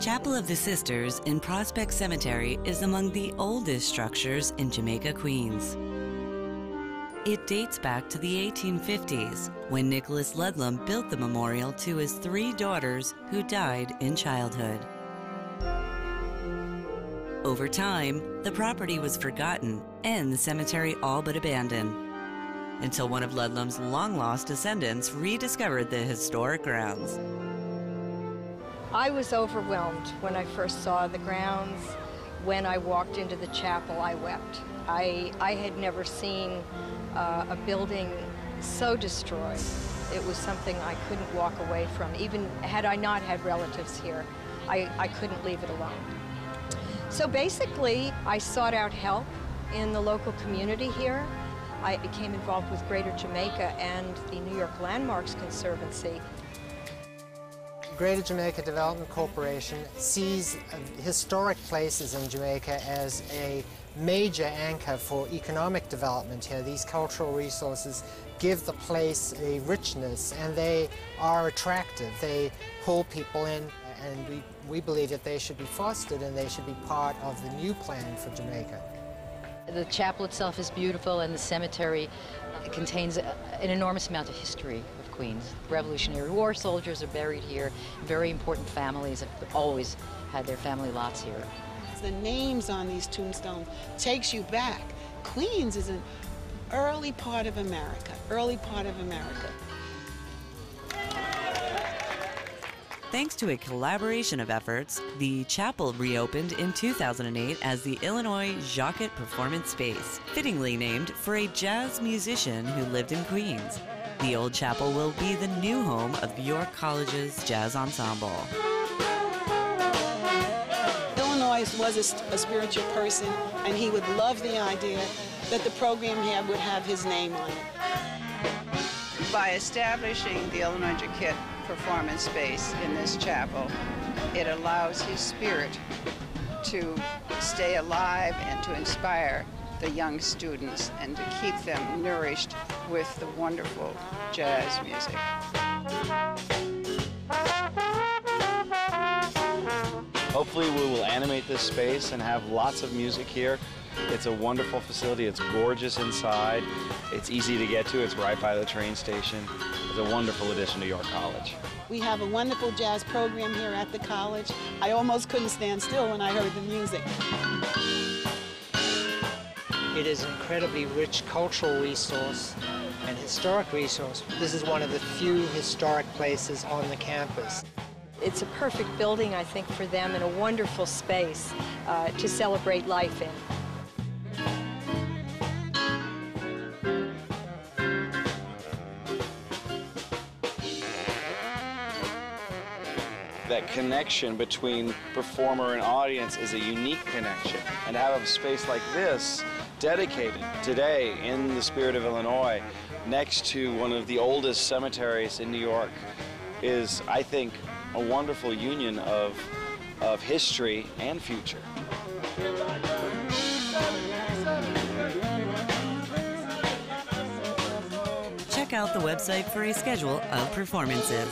Chapel of the Sisters in Prospect Cemetery is among the oldest structures in Jamaica, Queens. It dates back to the 1850s, when Nicholas Ludlam built the memorial to his 3 daughters who died in childhood. Over time, the property was forgotten and the cemetery all but abandoned, until one of Ludlam's long-lost descendants rediscovered the historic grounds. I was overwhelmed when I first saw the grounds. When I walked into the chapel, I wept. I had never seen a building so destroyed. It was something I couldn't walk away from. Even had I not had relatives here, I couldn't leave it alone. So basically, I sought out help in the local community here. I became involved with Greater Jamaica and the New York Landmarks Conservancy. Greater Jamaica Development Corporation sees historic places in Jamaica as a major anchor for economic development here. These cultural resources give the place a richness, and they are attractive. They pull people in, and we believe that they should be fostered and they should be part of the new plan for Jamaica. The chapel itself is beautiful, and the cemetery contains an enormous amount of history of Queens. Revolutionary War soldiers are buried here. Very important families have always had their family lots here. The names on these tombstones takes you back. Queens is an early part of America, Thanks to a collaboration of efforts, the chapel reopened in 2008 as the Illinois Jacquet Performance Space, fittingly named for a jazz musician who lived in Queens. The old chapel will be the new home of York College's jazz ensemble. Illinois was a spiritual person, and he would love the idea that the program here would have his name on it. By establishing the Illinois Jacquet Performance Space in this chapel, it allows his spirit to stay alive and to inspire the young students and to keep them nourished with the wonderful jazz music. Hopefully we will animate this space and have lots of music here. It's a wonderful facility. It's gorgeous inside. It's easy to get to. It's right by the train station. It's a wonderful addition to York College. We have a wonderful jazz program here at the college. I almost couldn't stand still when I heard the music. It is an incredibly rich cultural resource and historic resource. This is one of the few historic places on the campus. It's a perfect building, I think, for them, and a wonderful space to celebrate life in. That connection between performer and audience is a unique connection. And to have a space like this dedicated today in the spirit of Illinois next to one of the oldest cemeteries in New York is, I think, a wonderful union of history and future. Check out the website for a schedule of performances.